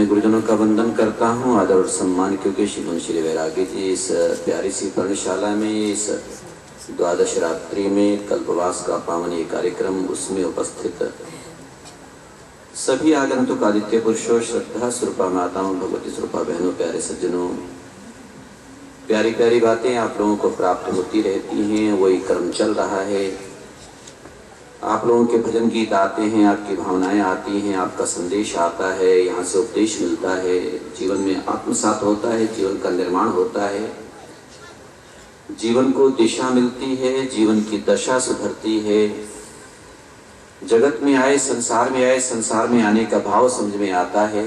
गुरुजनों का वंदन करता हूँ, आदर और सम्मान, क्योंकि श्री मुंशी वैरागी जी इस प्यारी सी पर्णशाला में इस द्वादश रात्रि में कल्पवास का पावन ये कार्यक्रम उसमें उपस्थित सभी आगंतुक आदित्य पुरुषों, श्रद्धा स्वरूपा माताओं, भगवती स्वरूपा बहनों, प्यारे सज्जनों, प्यारी प्यारी बातें आप लोगों को प्राप्त होती रहती हैं। वही कर्म चल रहा है। आप लोगों के भजन गीत आते हैं, आपकी भावनाएं आती हैं, आपका संदेश आता है, यहाँ से उपदेश मिलता है, जीवन में आत्मसात होता है, जीवन का निर्माण होता है, जीवन को दिशा मिलती है, जीवन की दशा सुधरती है। जगत में आए, संसार में आने का भाव समझ में आता है।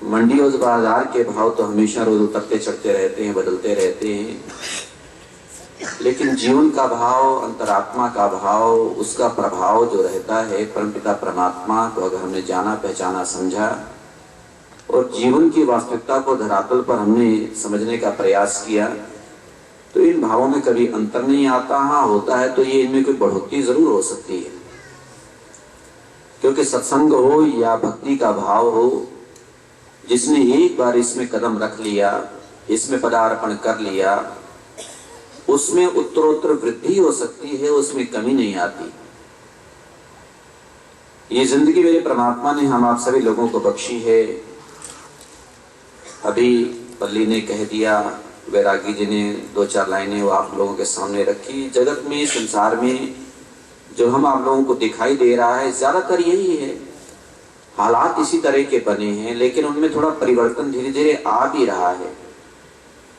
मंडी और बाजार के भाव तो हमेशा रोज उतरते चढ़ते रहते हैं, बदलते रहते हैं, लेकिन जीवन का भाव, अंतरात्मा का भाव, उसका प्रभाव जो रहता है, परमपिता परमात्मा को अगर हमने जाना, पहचाना, समझा और जीवन की वास्तविकता को धरातल पर हमने समझने का प्रयास किया, तो इन भावों में कभी अंतर नहीं आता। हाँ, होता है तो ये इनमें कोई बढ़ोतरी जरूर हो सकती है, क्योंकि सत्संग हो या भक्ति का भाव हो, जिसने एक बार इसमें कदम रख लिया, इसमें पदार्पण कर लिया, उसमें उत्तरोत्तर वृद्धि हो सकती है, उसमें कमी नहीं आती। ये जिंदगी मेरे परमात्मा ने हम आप सभी लोगों को बख्शी है। अभी पल्ली ने कह दिया, वैरागी जी ने दो चार लाइनें वो आप लोगों के सामने रखी। जगत में, संसार में जो हम आप लोगों को दिखाई दे रहा है, ज्यादातर यही है। हालात इसी तरह के बने हैं, लेकिन उनमें थोड़ा परिवर्तन धीरे धीरे आ भी रहा है,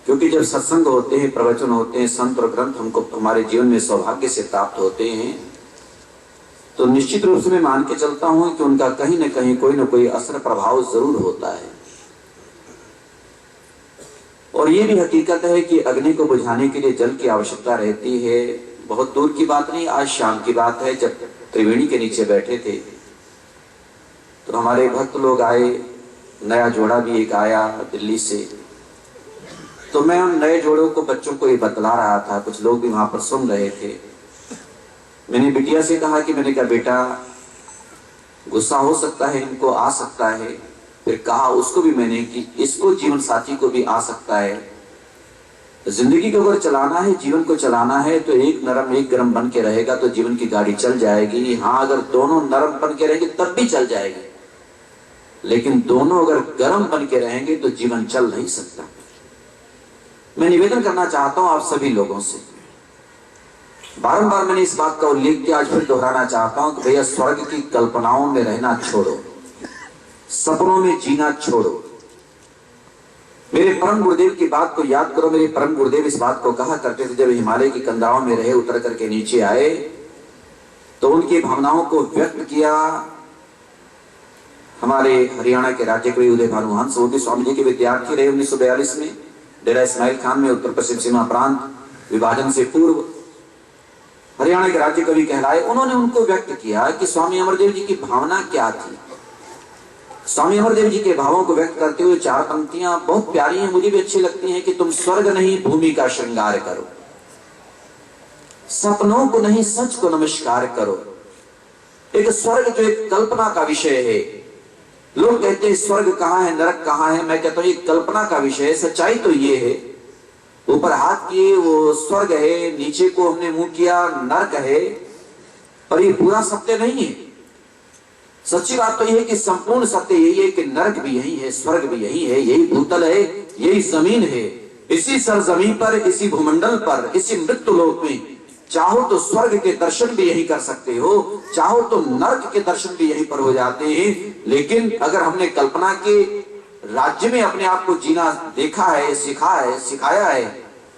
क्योंकि जब सत्संग होते हैं, प्रवचन होते हैं, संत और ग्रंथ हमको हमारे जीवन में सौभाग्य से प्राप्त होते हैं, तो निश्चित रूप से मैं मान के चलता हूं कि उनका कहीं न कहीं कोई न कोई असर प्रभाव जरूर होता है। और ये भी हकीकत है कि अग्नि को बुझाने के लिए जल की आवश्यकता रहती है। बहुत दूर की बात नहीं, आज शाम की बात है, जब त्रिवेणी के नीचे बैठे थे तो हमारे भक्त लोग आए, नया जोड़ा भी एक आया दिल्ली से। तो मैं उन नए जोड़ों को, बच्चों को ये बतला रहा था, कुछ लोग भी वहां पर सुन रहे थे। मैंने बिटिया से कहा कि मैंने कहा बेटा, गुस्सा हो सकता है, इनको आ सकता है। फिर कहा उसको भी मैंने कि इसको, जीवन साथी को भी आ सकता है। जिंदगी को अगर चलाना है, जीवन को चलाना है, तो एक नरम एक गरम बन के रहेगा तो जीवन की गाड़ी चल जाएगी। हाँ, अगर दोनों नरम बन के रहेंगे तब भी चल जाएगी, लेकिन दोनों अगर गरम बन के रहेंगे तो जीवन चल नहीं सकता। मैं निवेदन करना चाहता हूं आप सभी लोगों से, बारंबार मैंने इस बात का उल्लेख किया, आज फिर दोहराना चाहता हूं कि भैया, स्वर्ग की कल्पनाओं में रहना छोड़ो, सपनों में जीना छोड़ो। मेरे परम गुरुदेव की बात को याद करो। मेरे परम गुरुदेव इस बात को कहा करते थे, जब हिमालय की कंदराओं में रहे, उतर करके नीचे आए तो उनकी भावनाओं को व्यक्त किया। हमारे हरियाणा के राज्य कवि उदय भानु हंस, वो भी स्वामी जी के विद्यार्थी रहे 1942 में, डेरा इस्माइल खान में, उत्तर पश्चिम सीमा प्रांत विभाजन से पूर्व हरियाणा के राज्य कवि कहलाए। उन्होंने उनको व्यक्त किया कि स्वामी अमरदेव जी की भावना क्या थी। स्वामी अमरदेव जी के भावों को व्यक्त करते हुए चार पंक्तियां बहुत प्यारी हैं, मुझे भी अच्छी लगती हैं कि तुम स्वर्ग नहीं भूमि का श्रृंगार करो, सपनों को नहीं सच को नमस्कार करो। एक स्वर्ग जो एक कल्पना का विषय है। लोग कहते हैं स्वर्ग कहाँ है, नरक कहाँ है। मैं कहता हूं ये कल्पना का विषय है। सच्चाई तो ये है, ऊपर हाथ किए वो स्वर्ग है, नीचे को हमने मुंह किया नरक है, और ये पूरा सत्य नहीं है। सच्ची बात तो यह है कि संपूर्ण सत्य यही है कि नरक भी यही है, स्वर्ग भी यही है, यही भूतल है, यही जमीन है। इसी सरजमीन पर, इसी भूमंडल पर, इसी मृत्यु लोक में चाहो तो स्वर्ग के दर्शन भी यही कर सकते हो, चाहो तो नरक के दर्शन भी यहीं पर हो जाते हैं। लेकिन अगर हमने कल्पना के राज्य में अपने आप को जीना देखा है, सीखा है, सिखाया है,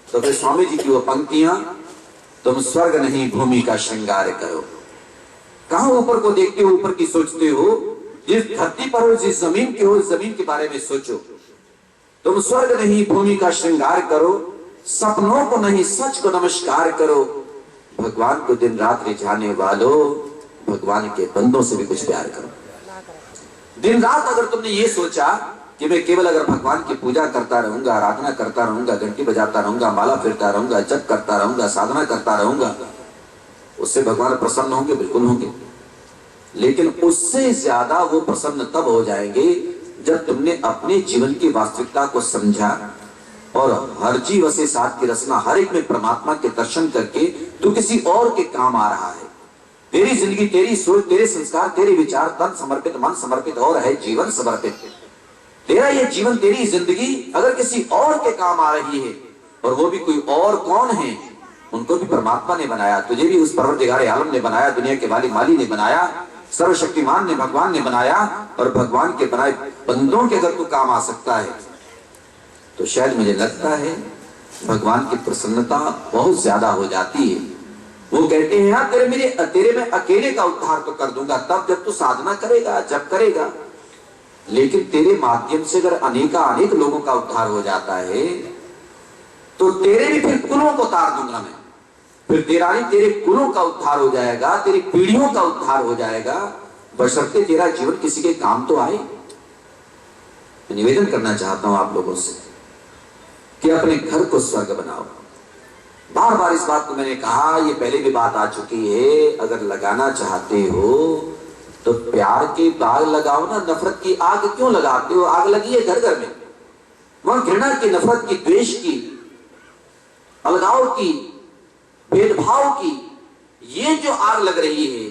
तो फिर स्वामी जी की वो पंक्तियां, तुम स्वर्ग नहीं भूमि का श्रृंगार करो। कहां ऊपर को देखते हो, ऊपर की सोचते हो, जिस धरती पर हो, जिस जमीन के हो, जमीन के बारे में सोचो। तुम स्वर्ग नहीं भूमि का श्रृंगार करो, सपनों को नहीं सच को नमस्कार करो। भगवान को दिन रात रिझाने वालों, भगवान के बंदों से भी कुछ प्यार करो। दिन रात अगर तुमने ये सोचा कि मैं केवल अगर भगवान की पूजा करता रहूंगा, आराधना करता रहूंगा, घंटी बजाता रहूंगा, माला फिरता रहूंगा, जप करता रहूंगा, साधना करता रहूंगा, उससे भगवान प्रसन्न होंगे? बिल्कुल होंगे। लेकिन उससे ज्यादा वो प्रसन्न तब हो जाएंगे जब तुमने अपने जीवन की वास्तविकता को समझा और हर जीव से साथ की रचना हर एक में परमात्मा के दर्शन करके तू किसी और के काम आ रहा है। तेरी जिंदगी, तेरी सोच, तेरे संस्कार, तेरे विचार, तन समर्पित, मन समर्पित और है जीवन समर्पित। तेरा ये जीवन, तेरी जिंदगी अगर किसी और के काम आ रही है, और वो भी कोई और कौन है, उनको भी परमात्मा ने बनाया, तुझे भी उस परवरदिगार आलम ने बनाया, दुनिया के वाली माली ने बनाया, सर्वशक्तिमान ने, भगवान ने बनाया, और भगवान के बनाए बंदों के अगर तू काम आ सकता है तो शायद मुझे लगता है भगवान की प्रसन्नता बहुत ज्यादा हो जाती है। वो कहते हैं हाँ तेरे में अकेले का उद्धार तो कर दूंगा तब जब तू साधना करेगा, जब करेगा, लेकिन तेरे माध्यम से अगर अनेक लोगों का उद्धार हो जाता है तो तेरे भी फिर कुलों को तार दूंगा मैं, फिर तेरे कुलों का उद्धार हो जाएगा, तेरी पीढ़ियों का उद्धार हो जाएगा, बशर्ते तेरा जीवन किसी के काम तो आए। मैं निवेदन करना चाहता हूं आप लोगों से कि अपने घर को स्वर्ग बनाओ। बार बार इस बात को मैंने कहा, ये पहले भी बात आ चुकी है, अगर लगाना चाहते हो तो प्यार के बाग लगाओ ना, नफरत की आग क्यों लगाते हो? आग लगी है घर घर में, वहां घृणा की, नफरत की, द्वेष की, अलगाव की, भेदभाव की, ये जो आग लग रही है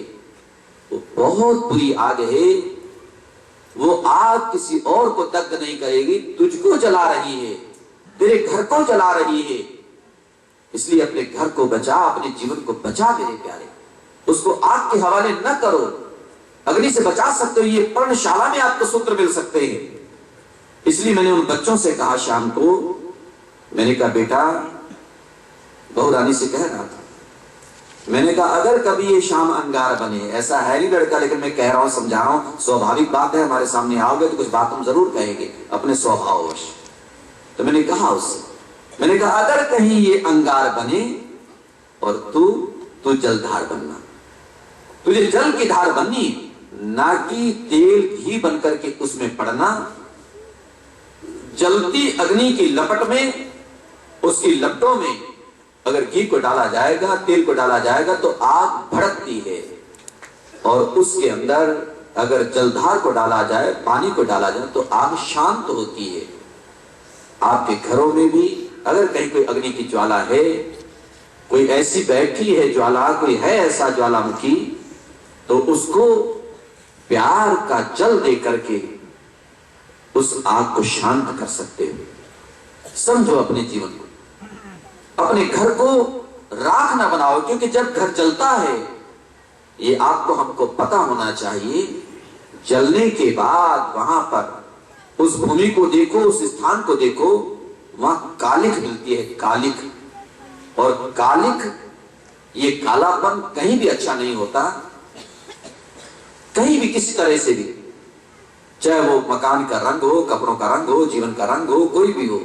वो बहुत बुरी आग है। वो आग किसी और को दग्ध नहीं करेगी, तुझको जला रही है, तेरे घर को जला रही है। इसलिए अपने घर को बचा, अपने जीवन को बचा मेरे प्यारे, उसको आग के हवाले न करो। अग्नि से बचा सकते हो, ये पर्णशाला में आपको सूत्र मिल सकते हैं। इसलिए मैंने उन बच्चों से कहा शाम को, मैंने कहा बेटा, बहू रानी से कह रहा था, मैंने कहा अगर कभी ये शाम अंगार बने, ऐसा है नहीं लड़का, लेकिन मैं कह रहा हूं, समझा रहा हूं, स्वाभाविक बात है, हमारे सामने आओगे तो कुछ बात हम जरूर कहेंगे अपने स्वभाववश। तो मैंने कहा उससे, मैंने कहा अगर कहीं ये अंगार बने और तू जलधार बनना, तुझे जल की धार बननी, ना कि तेल घी बनकर के उसमें पड़ना। जलती अग्नि की लपट में, उसकी लपटों में अगर घी को डाला जाएगा, तेल को डाला जाएगा तो आग भड़कती है, और उसके अंदर अगर जलधार को डाला जाए, पानी को डाला जाए तो आग शांत होती है। आपके घरों में भी अगर कहीं कोई अग्नि की ज्वाला है, कोई ऐसी बैठी है ज्वाला, कोई है ऐसा ज्वालामुखी, तो उसको प्यार का जल दे करके उस आग को शांत कर सकते हो। समझो अपने जीवन को, अपने घर को राख ना बनाओ, क्योंकि जब घर जलता है, ये आपको हमको पता होना चाहिए, जलने के बाद वहां पर उस भूमि को देखो, उस स्थान को देखो, वहां कालिख मिलती है, कालिख। और कालिख, ये कालापन कहीं भी अच्छा नहीं होता, कहीं भी किसी तरह से भी, चाहे वो मकान का रंग हो, कपड़ों का रंग हो, जीवन का रंग हो, कोई भी हो।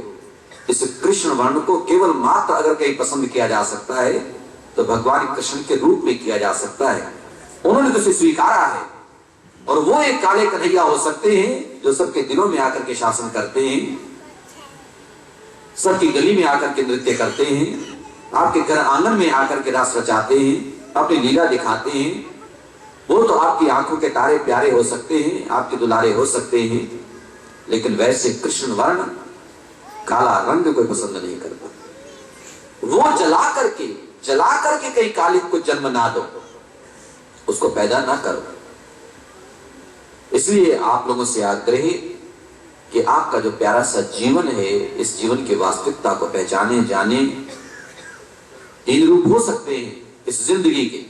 इस कृष्ण वर्ण को केवल मात्र अगर कहीं पसंद किया जा सकता है तो भगवान कृष्ण के रूप में किया जा सकता है। उन्होंने तो उसे स्वीकारा है, और वो एक काले कन्हैया हो सकते हैं जो सबके दिलों में आकर के शासन करते हैं, सबकी गली में आकर के नृत्य करते हैं, आपके घर आंगन में आकर के रास रचाते हैं, अपनी लीला दिखाते हैं। वो तो आपकी आंखों के तारे प्यारे हो सकते हैं, आपके दुलारे हो सकते हैं, लेकिन वैसे कृष्ण वर्ण, काला रंग कोई पसंद नहीं करता। वो जला करके कहीं कालिख को जन्म ना दो, उसको पैदा ना करो। इसलिए आप लोगों से आग्रह कि आपका जो प्यारा सा जीवन है, इस जीवन की वास्तविकता को पहचाने, जाने। तीन रूप हो सकते हैं इस जिंदगी के।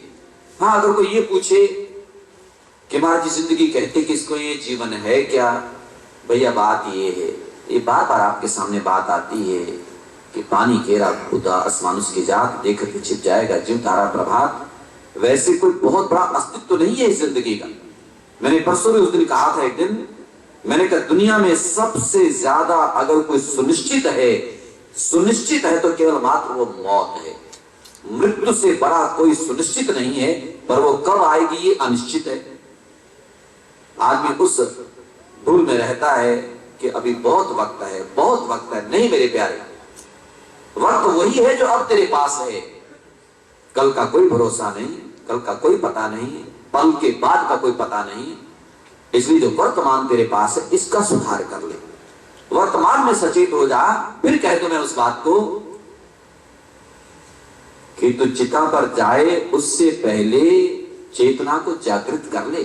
हाँ, अगर कोई ये पूछे कि महाराज जी जिंदगी कहते किसको, ये जीवन है क्या? भैया बात ये है, ये बार बार आपके सामने बात आती है कि पानी घेरा खुदा, आसमान उसकी जात, देख के छिप जाएगा जीव तारा प्रभात। वैसे कोई बहुत बड़ा अस्तित्व नहीं है इस जिंदगी का। मैंने परसों भी उस दिन कहा था, एक दिन मैंने कहा दुनिया में सबसे ज्यादा अगर कोई सुनिश्चित है तो केवल मात्र वो मौत है। मृत्यु से बड़ा कोई सुनिश्चित नहीं है, पर वो कब आएगी ये अनिश्चित है। आदमी उस भूल में रहता है कि अभी बहुत वक्त है, बहुत वक्त है। नहीं मेरे प्यारे, वक्त वही है जो अब तेरे पास है। कल का कोई भरोसा नहीं, कल का कोई पता नहीं है। पल के बाद का कोई पता नहीं। इसलिए जो वर्तमान तेरे पास है इसका सुधार कर ले, वर्तमान में सचेत हो जा। फिर कह दो मैं उस बात को कि तू चिता पर जाए उससे पहले चेतना को जागृत कर ले।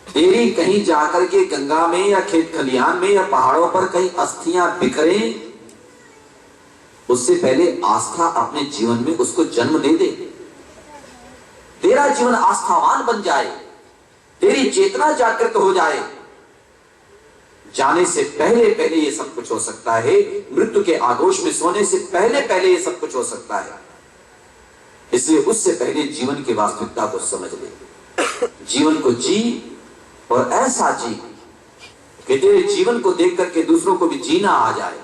तेरी कहीं जाकर के गंगा में या खेत खलिहान में या पहाड़ों पर कहीं अस्थियां बिखरे, उससे पहले आस्था अपने जीवन में उसको जन्म दे दे। तेरा जीवन आस्थावान बन जाए, तेरी चेतना जागृत हो जाए। जाने से पहले पहले ये सब कुछ हो सकता है, मृत्यु के आगोश में सोने से पहले पहले ये सब कुछ हो सकता है। इसलिए उससे पहले जीवन की वास्तविकता को समझ ले, जीवन को जी और ऐसा जी कि तेरे जीवन को देख करके दूसरों को भी जीना आ जाए,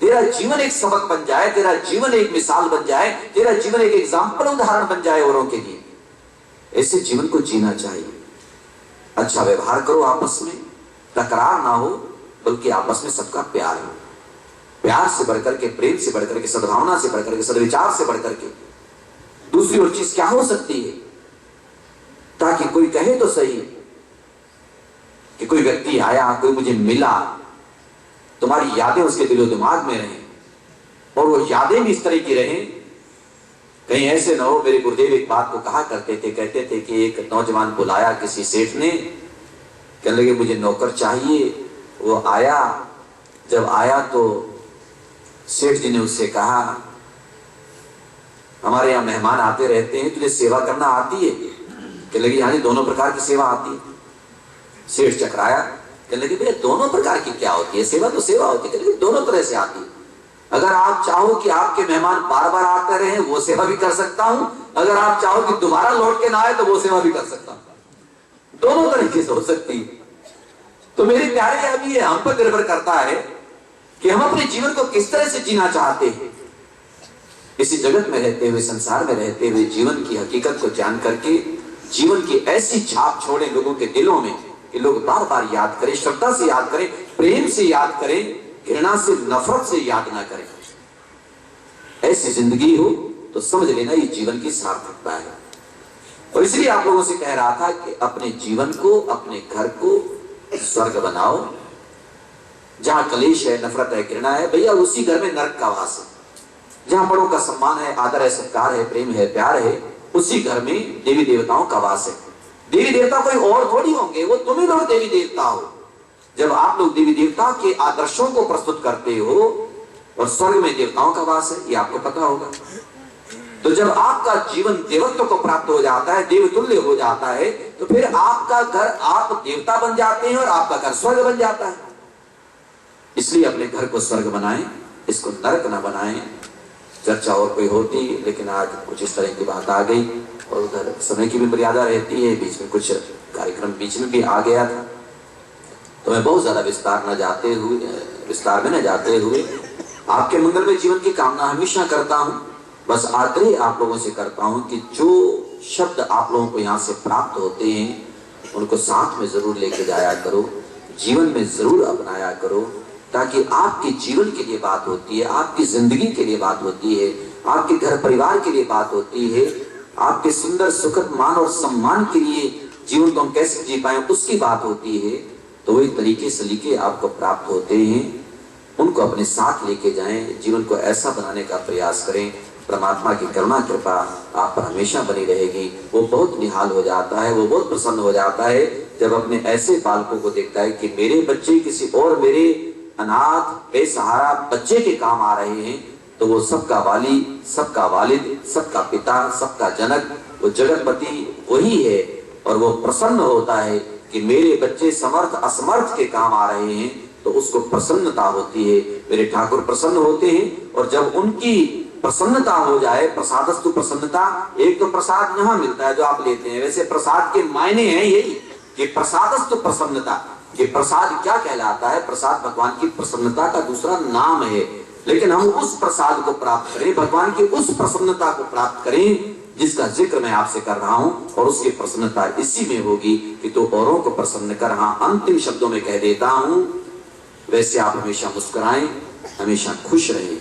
तेरा जीवन एक सबक बन जाए, तेरा जीवन एक मिसाल बन जाए, तेरा जीवन एक एग्जाम्पल उदाहरण बन जाए औरों के लिए। ऐसे जीवन को जीना चाहिए। अच्छा व्यवहार करो, आपस में तकरार ना हो, बल्कि आपस में सबका प्यार हो। प्यार से बढ़कर के, प्रेम से बढ़कर के, सद्भावना से बढ़कर के, सद्विचार से बढ़कर के दूसरी और चीज क्या हो सकती है? ताकि कोई कहे तो सही कि कोई व्यक्ति आया, कोई मुझे मिला, तुम्हारी यादें उसके दिलो दिमाग में रहें और वो यादें भी इस तरह की रहें। कहीं ऐसे ना हो। मेरे गुरुदेव एक बात को कहा करते थे, कहते थे कि एक नौजवान बुलाया किसी सेठ ने, कहने लगे मुझे नौकर चाहिए। वो आया, जब आया तो सेठ जी ने उससे कहा हमारे यहाँ मेहमान आते रहते हैं, तुझे सेवा करना आती है? कहने लगे हाँ जी, दोनों प्रकार की सेवा आती है। सेठ चकराया, कहने लगे भैया दोनों प्रकार की क्या होती है? सेवा तो सेवा होती है। कहने लगे दोनों तरह से आती है। अगर आप चाहो कि आपके मेहमान बार बार आते रहे, वो सेवा भी कर सकता हूं। अगर आप चाहो कि दोबारा लौट के ना आए, तो वो सेवा भी कर सकता हूं। दोनों तरीके से हो सकती है। तो मेरे प्यारे, अभी ये हम पर निर्भर करता है कि हम अपने जीवन को किस तरह से जीना चाहते हैं। इसी जगत में रहते हुए, संसार में रहते हुए जीवन की हकीकत को जान करके जीवन की ऐसी छाप छोड़े लोगों के दिलों में कि लोग बार बार याद करें, श्रद्धा से याद करें, प्रेम से याद करें, घृणा से, नफरत से याद ना करें। ऐसी जिंदगी हो तो समझ लेना ये जीवन की सार्थकता है। और इसलिए आप लोगों से कह रहा था कि अपने जीवन को, अपने घर को स्वर्ग बनाओ। जहां कलेश है, नफरत है, घृणा है, भैया उसी घर में नरक का वास है। जहां बड़ों का सम्मान है, आदर है, सत्कार है, प्रेम है, प्यार है, उसी घर में देवी देवताओं का वास है। देवी देवता कोई और थोड़ी होंगे, वो तुम ही लोग देवी देवता हो। जब आप लोग देवी देवता के आदर्शों को प्रस्तुत करते हो, और स्वर्ग में देवताओं का वास है, ये आपको पता होगा। तो जब आपका जीवन देवत्व को प्राप्त हो जाता है, देवतुल्य हो जाता है, तो फिर आपका घर, आप देवता बन जाते हैं और आपका घर स्वर्ग बन जाता है। इसलिए अपने घर को स्वर्ग बनाएं, इसको नरक ना बनाएं। चर्चा और कोई होती, लेकिन आज कुछ इस तरह की बात आ गई और उधर समय की भी मर्यादा रहती है, बीच में कुछ कार्यक्रम बीच में भी आ गया था। तो मैं बहुत ज्यादा विस्तार में न जाते हुए आपके मंगल में जीवन की कामना हमेशा करता हूं। बस आग्रह आप लोगों से करता हूं कि जो शब्द आप लोगों को यहाँ से प्राप्त होते हैं उनको साथ में जरूर लेके जाया करो, जीवन में जरूर अपनाया करो, ताकि आपके जीवन के लिए बात होती है, आपकी जिंदगी के लिए बात होती है, आपके घर परिवार के लिए बात होती है, आपके सुंदर सुखद मान और सम्मान के लिए जीवन को हम कैसे जी पाए उसकी बात होती है। तो वही तरीके सलीके आपको प्राप्त होते हैं, उनको अपने साथ लेके जाएं, जीवन को ऐसा बनाने का प्रयास करें। परमात्मा की करुणा कृपा आप पर हमेशा बनी रहेगी। वो बहुत निहाल हो जाता है, वो बहुत प्रसन्न हो जाता है जब अपने ऐसे बालकों को देखता है कि मेरे बच्चे किसी और मेरे अनाथ बेसहारा बच्चे के काम आ रहे हैं। तो वो सबका वाली, सबका वालिद, सबका पिता, सबका जनक, वो जगतपति वही है। और वो प्रसन्न होता है कि मेरे बच्चे समर्थ असमर्थ के काम आ रहे हैं, तो उसको प्रसन्नता होती है। मेरे ठाकुर प्रसन्न होते हैं। और जब उनकी प्रसन्नता हो जाए, प्रसादस्तु प्रसन्नता, एक तो प्रसाद यहाँ मिलता है जो आप लेते हैं, वैसे प्रसाद के मायने हैं यही कि प्रसादस्तु प्रसन्नता। कि प्रसाद क्या कहलाता है? प्रसाद भगवान की प्रसन्नता का दूसरा नाम है। लेकिन हम उस प्रसाद को प्राप्त करें, भगवान की उस प्रसन्नता को प्राप्त करें जिसका जिक्र मैं आपसे कर रहा हूं। और उसकी प्रसन्नता इसी में होगी कि तो औरों को प्रसन्न कर। हाँ, अंतिम शब्दों में कह देता हूं, वैसे आप हमेशा मुस्कुराएं, हमेशा खुश रहें।